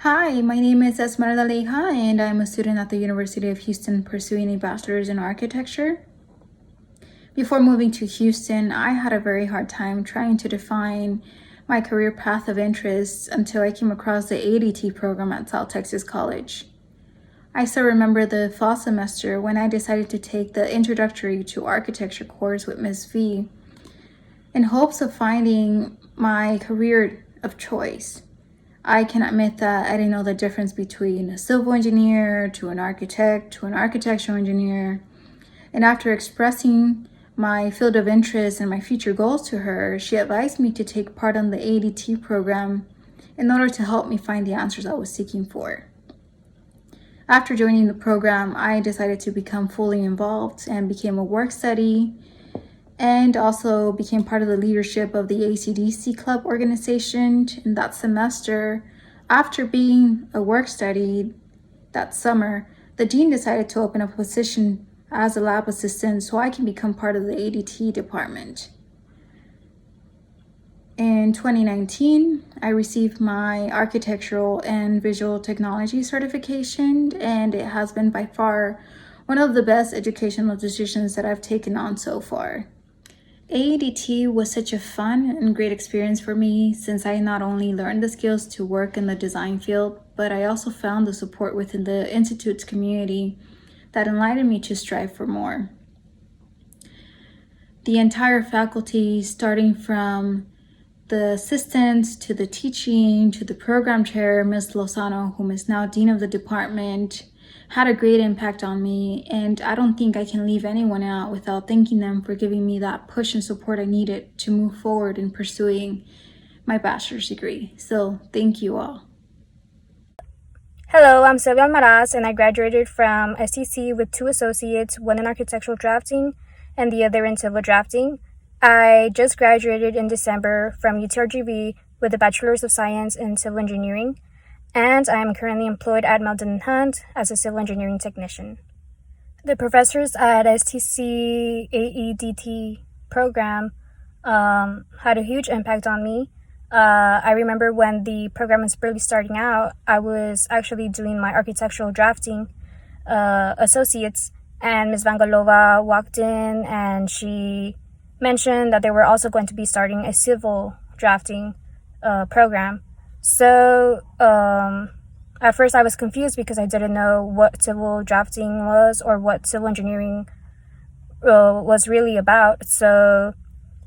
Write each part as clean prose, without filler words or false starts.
Hi, my name is Esmer and I'm a student at the University of Houston pursuing a bachelor's in architecture. Before moving to Houston, I had a very hard time trying to define my career path of interest until I came across the Aedt program at South Texas College. I still remember the fall semester when I decided to take the Introductory to Architecture course with Ms. V in hopes of finding my career of choice. I can admit that I didn't know the difference between a civil engineer to an architect to an architectural engineer. And after expressing my field of interest and my future goals to her, she advised me to take part in the Aedt program in order to help me find the answers I was seeking for. After joining the program, I decided to become fully involved and became a work study and also became part of the leadership of the ACDC club organization in that semester. After being a work study that summer, the dean decided to open up a position as a lab assistant so I can become part of the Aedt department. In 2019, I received my architectural and visual technology certification, and it has been by far one of the best educational decisions that I've taken on so far. Aedt was such a fun and great experience for me since I not only learned the skills to work in the design field, but I also found the support within the Institute's community that enlightened me to strive for more. The entire faculty, starting from the assistants to the teaching to the program chair, Ms. Lozano, whom is now dean of the department, had a great impact on me, and I don't think I can leave anyone out without thanking them for giving me that push and support I needed to move forward in pursuing my bachelor's degree. So thank you all. Hello, I'm Sergio Maraz, and I graduated from STC with 2 associates, one in architectural drafting and the other in civil drafting. I just graduated in December from UTRGV with a Bachelor's of Science in Civil Engineering, and I am currently employed at Meldon & Hunt as a civil engineering technician. The professors at STC Aedt program had a huge impact on me. I remember when the program was barely starting out, I was actually doing my architectural drafting associates, and Ms. Vangalova walked in and she mentioned that they were also going to be starting a civil drafting program. So at first I was confused because I didn't know what civil drafting was or what civil engineering was really about. So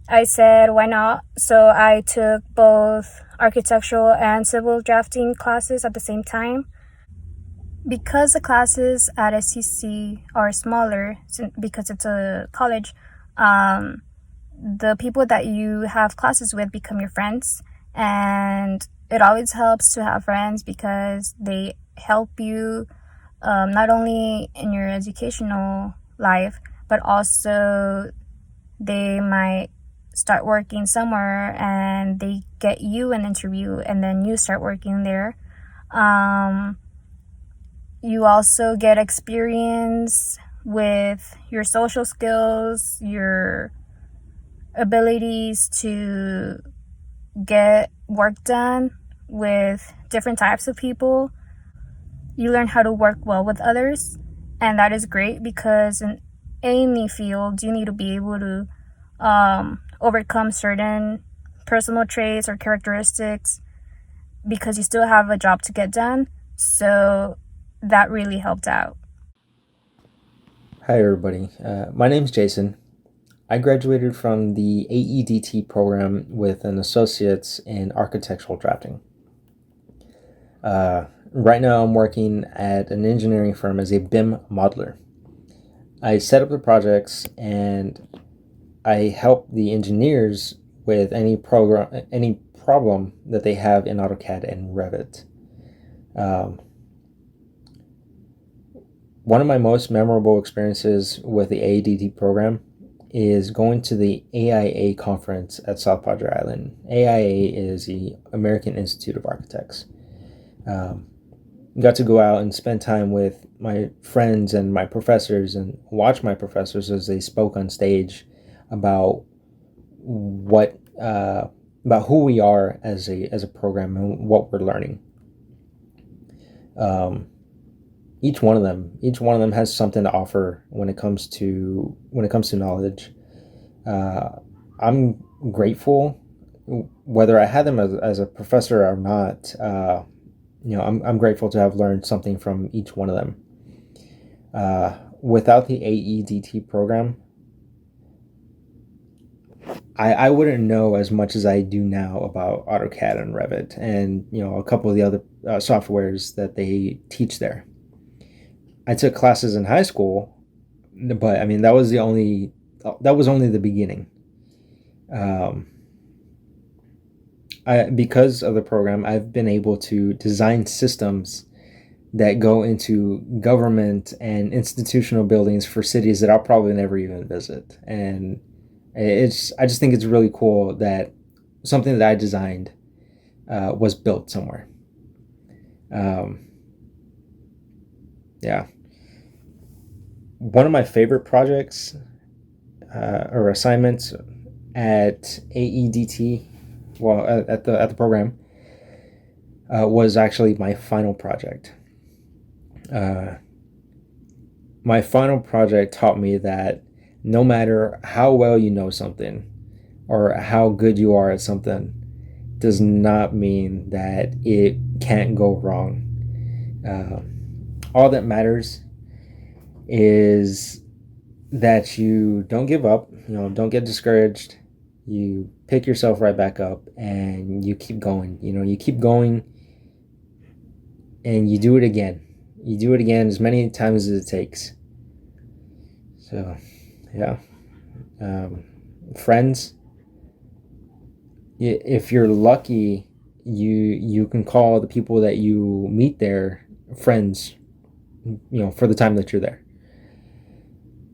I said, why not? So I took both architectural and civil drafting classes at the same time. Because the classes at SCC are smaller, because it's a college, the people that you have classes with become your friends. And it always helps to have friends because they help you not only in your educational life, but also they might start working somewhere and they get you an interview and then you start working there. You also get experience with your social skills, your abilities to get work done with different types of people. You learn how to work well with others, and that is great because in any field you need to be able to overcome certain personal traits or characteristics because you still have a job to get done. So that really helped out. Hi everybody, my name's Jason. I graduated from the Aedt program with an associate's in architectural drafting. Right now I'm working at an engineering firm as a BIM modeler. I set up the projects and I help the engineers with any problem that they have in AutoCAD and Revit. One of my most memorable experiences with the Aedt program is going to the AIA conference at South Padre Island. AIA is the American Institute of Architects. Got to go out and spend time with my friends and my professors and watch my professors as they spoke on stage about about who we are as a program and what we're learning. Each one of them has something to offer when it comes to knowledge. I'm grateful, whether I had them as a professor or not. I'm grateful to have learned something from each one of them. Without the Aedt program, I wouldn't know as much as I do now about AutoCAD and Revit, and a couple of the other softwares that they teach there. I took classes in high school, but I mean that was only the beginning. Because of the program, I've been able to design systems that go into government and institutional buildings for cities that I'll probably never even visit. And I just think it's really cool that something that I designed was built somewhere. Yeah. One of my favorite projects or assignments at Aedt, at the program, was actually my final project. My final project taught me that no matter how well you know something or how good you are at something does not mean that it can't go wrong. All that matters is that you don't give up, don't get discouraged. You pick yourself right back up and you keep going. You keep going and you do it again. You do it again as many times as it takes. So, yeah. Friends, if you're lucky, you can call the people that you meet there friends, for the time that you're there.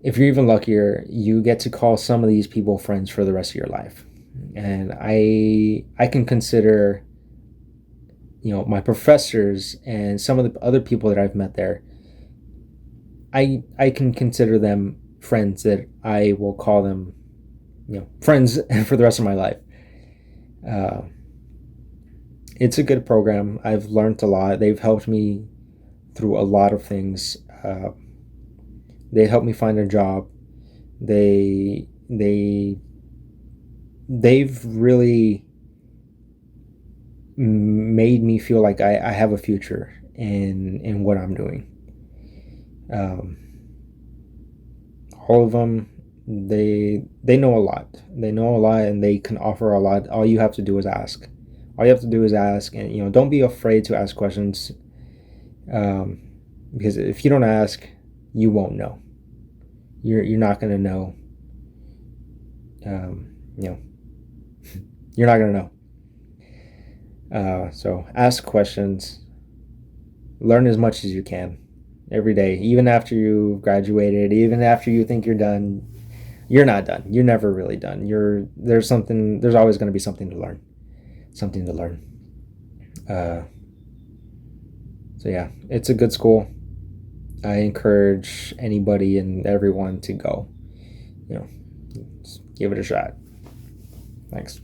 If you're even luckier, you get to call some of these people friends for the rest of your life. And I can consider, my professors and some of the other people that I've met there, I can consider them friends that I will call them, friends for the rest of my life. It's a good program. I've learned a lot. They've helped me through a lot of things. They helped me find a job. They've really made me feel like I have a future in what I'm doing. All of them, they know a lot. They know a lot, and they can offer a lot. All you have to do is ask. And don't be afraid to ask questions. Because if you don't ask, you won't know. You're not gonna know. You're not gonna know. So ask questions. Learn as much as you can every day, even after you've graduated, even after you think you're done. You're not done. You're never really done. There's always going to be something to learn. So yeah, it's a good school. I encourage anybody and everyone to go. Just give it a shot. Thanks.